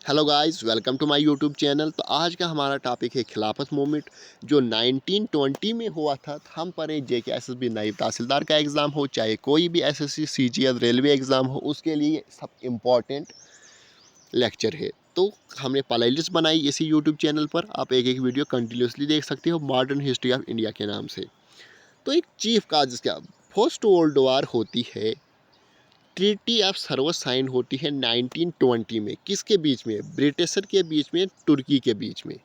Hello guys, welcome to my YouTube channel. तो आज का हमारा टॉपिक है खिलाफत मूवमेंट जो 1920 में हुआ था। हम पढ़े जेके एसएसबी नायब तहसीलदार का एग्ज़ाम हो, चाहे कोई भी एसएससी सीजीएल रेलवे एग्ज़ाम हो, उसके लिए सब इम्पॉर्टेंट लेक्चर है। तो हमने प्लेलिस्ट बनाई इसी यूट्यूब चैनल पर, आप एक एक वीडियो कंटिन्यूसली देख सकते हो मॉडर्न हिस्ट्री ऑफ इंडिया के नाम से। तो एक चीफ काज क्या फर्स्ट वर्ल्ड वार होती है, ट्रीटी ऑफ सर्वस साइन होती है 1920 में। किसके बीच में? ब्रिटिशर के बीच में, तुर्की के बीच में।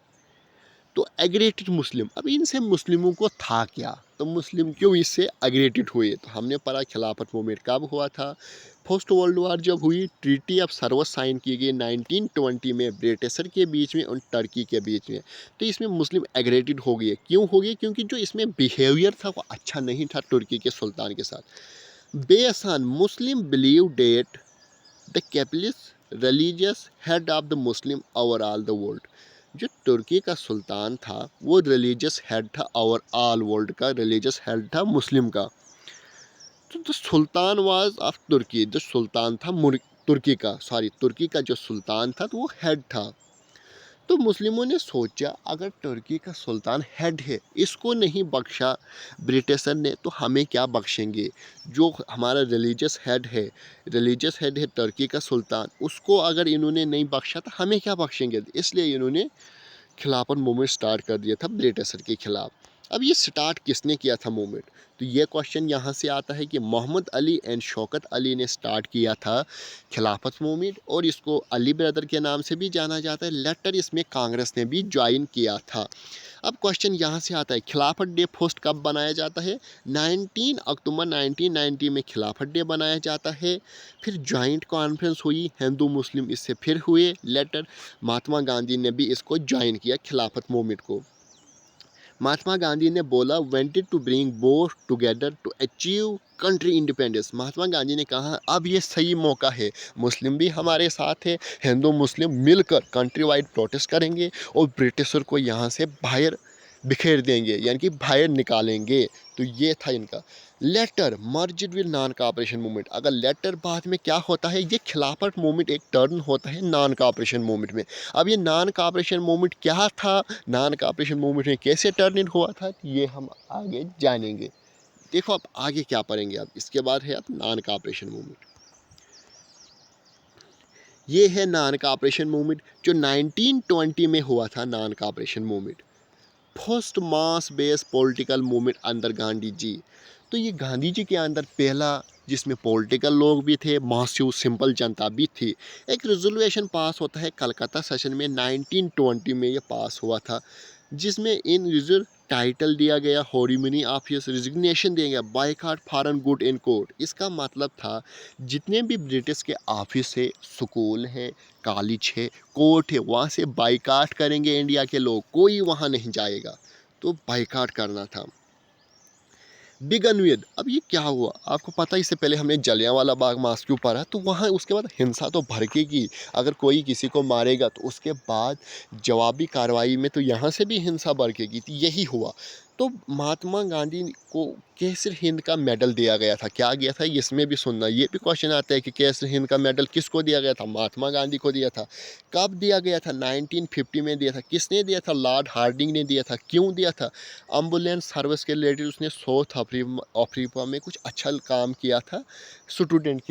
तो एग्रेटेड मुस्लिम, अब इनसे मुस्लिमों को था क्या, तो मुस्लिम क्यों इससे एग्रेटेड हुए? तो हमने पढ़ा खिलाफत मूवमेंट कब हुआ था। फर्स्ट वर्ल्ड वार जब हुई, ट्रीटी ऑफ सर्वस साइन की गई 1920 में ब्रिटिशर के बीच में और टर्की के बीच में। तो इसमें मुस्लिम एग्रेटेड हो गए। क्यों हो गए? क्योंकि जो इसमें बिहेवियर था वो अच्छा नहीं था तुर्की के सुल्तान के साथ। बेसान Muslim believe that the capitalist religious head of the Muslim over all the world. जो तुर्की का सुल्तान था वो रिलीजियस हेड था, ओवर ऑल वर्ल्ड का रिलीजियस हेड था मुस्लिम का। तो the sultan was of Turkey, जो सुल्तान था तुर्की का जो सुल्तान था तो वो हेड था। तो मुस्लिमों ने सोचा अगर तुर्की का सुल्तान हेड है, इसको नहीं बख्शा ब्रिटिशर ने, तो हमें क्या बख्शेंगे? जो हमारा रिलीजियस हेड है तुर्की का सुल्तान, उसको अगर इन्होंने नहीं बख्शा तो हमें क्या बख्शेंगे? इसलिए इन्होंने खिलाफत मूवमेंट स्टार्ट कर दिया था ब्रिटिशर के खिलाफ। अब ये स्टार्ट किसने किया था मूवमेंट? तो ये क्वेश्चन यहाँ से आता है कि मोहम्मद अली एंड शौकत अली ने स्टार्ट किया था खिलाफत मूवमेंट, और इसको अली ब्रदर के नाम से भी जाना जाता है। लेटर इसमें कांग्रेस ने भी ज्वाइन किया था। अब क्वेश्चन यहाँ से आता है खिलाफत डे फर्स्ट कब बनाया जाता है? 19 अक्टूबर 1990 में खिलाफत डे बनाया जाता है। फिर जॉइंट कॉन्फ्रेंस हुई, हिंदू मुस्लिम इससे फिर हुए लेटर। महात्मा गांधी ने भी इसको ज्वाइन किया खिलाफत मूवमेंट को। महात्मा गांधी ने बोला wanted to bring both together to achieve country independence. Mahatma Gandhi ने कहा अब ये सही मौका है, मुस्लिम भी हमारे साथ है, हिंदू मुस्लिम मिलकर कंट्री वाइड प्रोटेस्ट करेंगे और ब्रिटिशर को यहाँ से बाहर बिखेर देंगे, यानी कि बाहर निकालेंगे। तो ये था इनका later merged with non cooperation movement. अगर लेटर बाद में क्या होता है, ये खिलाफत मूवमेंट एक टर्न होता है नॉन कॉपरेशन मूवमेंट में। अब ये नॉन कॉपरेशन मूवमेंट क्या था, नॉन कॉपरेशन मूवमेंट में कैसे टर्न इन हुआ था, ये हम आगे जानेंगे। देखो अब आगे क्या पढ़ेंगे, अब इसके बाद है अब नॉन कॉपरेशन मूवमेंट। ये है नॉन कॉपरेशन मूवमेंट जो 1920 में हुआ था। Non cooperation movement first mass base political movement under Gandhi ji. तो ये गांधी जी के अंदर पहला, जिसमें पॉलिटिकल लोग भी थे, मासिव सिंपल जनता भी थी। एक रेजोल्यूशन पास होता है कलकत्ता सेशन में 1920 में, ये पास हुआ था, जिसमें इन यूजर टाइटल दिया गया हॉरिमिनी ऑफिस, रिजिग्नेशन दिया गया, boycott foreign good in court. इसका मतलब था जितने भी ब्रिटिश के ऑफिस है, स्कूल है, कॉलेज है, कोर्ट है, वहाँ से बाइकाट करेंगे इंडिया के लोग, कोई वहाँ नहीं जाएगा। तो बाइकाट करना था। बिगन विद, अब ये क्या हुआ आपको पता है, इससे पहले हमने जलियांवाला बाग मास्क्यू पढ़ा, तो वहाँ उसके बाद हिंसा तो भड़केगी। अगर कोई किसी को मारेगा तो उसके बाद जवाबी कार्रवाई में तो यहाँ से भी हिंसा भड़केगी। तो यही हुआ। तो महात्मा गांधी को केसर हिंद का मेडल दिया गया था। क्या गया था इसमें भी सुनना, ये भी क्वेश्चन आता है कि केसर हिंद का मेडल किसको दिया गया था? महात्मा गांधी को दिया था। कब दिया गया था? 1950 में दिया था। किसने दिया था? लॉर्ड हार्डिंग ने दिया था। क्यों दिया था? एम्बुलेंस सर्विस के रिलेटेड उसने साउथ अफ्रीका में कुछ अच्छा काम किया था स्टूडेंट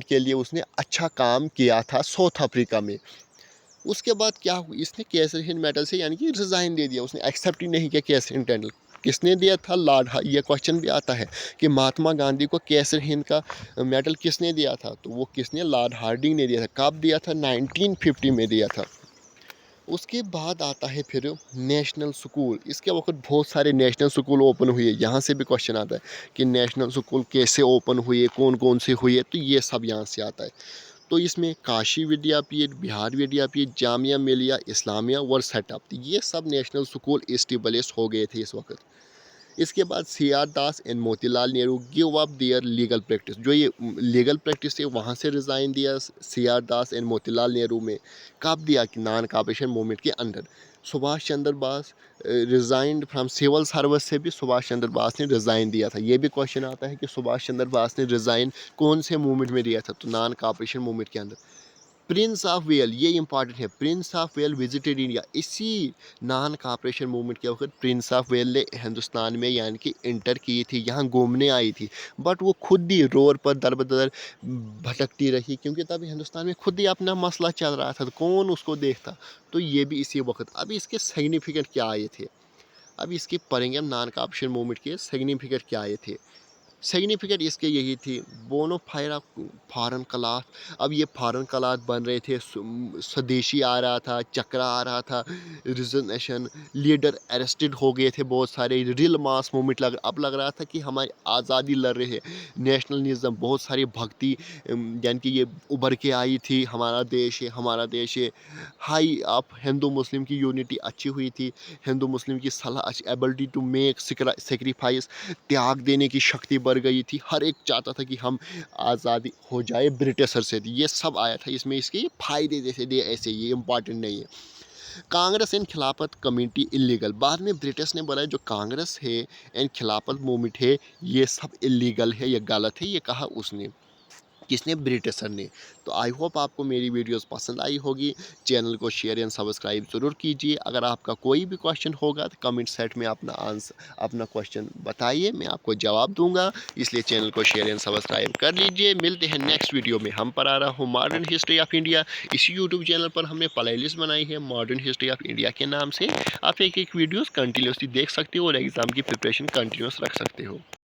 के लिए उसने अच्छा काम किया था साउथ अफ्रीका में। उसके बाद क्या हुआ, इसने केसर हिंद मेडल से यानी कि रिज़ाइन दे दिया, उसने एक्सेप्ट ही नहीं किया केसर हिंद मेडल। किसने दिया था? ये क्वेश्चन भी आता है कि महात्मा गांधी को केसर हिंद का मेडल किसने दिया था? तो वो किसने? लॉर्ड हार्डिंग ने दिया था। कब दिया था? 1950 में दिया था। उसके बाद आता है फिर नेशनल स्कूल। इसके वक्त बहुत सारे नेशनल स्कूल ओपन हुए। यहाँ से भी क्वेश्चन आता है कि नेशनल स्कूल कैसे ओपन हुए, कौन कौन से हुए, तो ये सब यहाँ से आता है। तो इसमें काशी विद्यापीठ, बिहार विद्यापीठ, जामिया मिलिया इस्लामिया वर सेटअप, ये सब नेशनल स्कूल इस्टेब्लिश हो गए थे इस वक्त। इसके बाद C R Das and Motilal Nehru give up their legal practice. जो ये लीगल प्रैक्टिस है वहाँ से रिज़ाइन दिया C R Das and Motilal Nehru में। कब दिया? कि नॉन कॉपरेशन मूवमेंट के अंदर। Subhash Chandra Bose resigned from civil service से भी सुभाष चंद्र बोस ने रिज़ाइन दिया था। ये भी क्वेश्चन आता है कि सुभाष चंद्र बोस ने रिज़ाइन कौन से मूवमेंट में दिया था? तो नॉन कॉपरेशन मूवमेंट के अंदर। प्रिंस ऑफ वेल, ये इंपॉर्टेंट है, Prince of well visited India. इसी नॉन कॉपरेशन मूवमेंट के वक्त प्रिंस ऑफ वेल ने हिंदुस्तान में यानी कि इंटर की थी, यहाँ घूमने आई थी, बट वो खुद ही रोड पर दर बदर भटकती रही, क्योंकि तब हिंदुस्तान में खुद ही अपना मसला चल रहा था, तो कौन उसको देखता। तो ये भी इसी वक्त। अब इसके सिग्निफिकेंट क्या आए थे, अब इसकी पढ़ेंगे हम, नॉन कॉपरेशन मूवमेंट के सिग्निफिकेंट क्या आए थे। सिग्निफिकेंट इसके यही थी, बोनोफाइड फॉरेन क्लॉथ। अब ये फॉरेन क्लॉथ बन रहे थे, स्वदेशी आ रहा था, चक्रा आ रहा था, रिजनेशन लीडर अरेस्टेड हो गए थे बहुत सारे, रियल मास मूवमेंट अब लग रहा था कि हमारी आज़ादी लड़ रहे हैं, नेशनलिज्म, बहुत सारी भक्ति यानी कि ये उभर के आई थी, हमारा देश है, हमारा देश है। हाई ऑफ हिंदू मुस्लिम की यूनिटी अच्छी हुई थी, हिंदू मुस्लिम की सलाह, एबिलिटी टू मेक सेक्रीफाइस, त्याग देने की शक्ति बढ़ गई थी। हर एक चाहता था कि हम आज़ादी हो जाए ब्रिटिशर से, ये सब आया था इसमें। इसके फायदे जैसे दे ऐसे, ये इंपॉर्टेंट नहीं है। कांग्रेस एंड खिलाफत कमेटी इलीगल, बाद में ब्रिटिश ने बोला जो कांग्रेस है एंड खिलाफत मूवमेंट है ये सब इलीगल है, ये गलत है, ये कहा उसने, किसने, ब्रिटिशर ने। तो आई होप आपको मेरी वीडियोस पसंद आई होगी। चैनल को शेयर एंड सब्सक्राइब ज़रूर कीजिए। अगर आपका कोई भी क्वेश्चन होगा तो कमेंट सेट में अपना आंसर, अपना क्वेश्चन बताइए, मैं आपको जवाब दूंगा। इसलिए चैनल को शेयर एंड सब्सक्राइब कर लीजिए। मिलते हैं नेक्स्ट वीडियो में। हम पर आ रहा हूँ मॉडर्न हिस्ट्री ऑफ इंडिया। इसी यूट्यूब चैनल पर हमने प्लेलिस्ट बनाई है मॉडर्न हिस्ट्री ऑफ इंडिया के नाम से। आप एक एक वीडियोज़ कंटिन्यूसली देख सकते हो और एग्ज़ाम की प्रिपरेशन कंटिन्यूस रख सकते हो।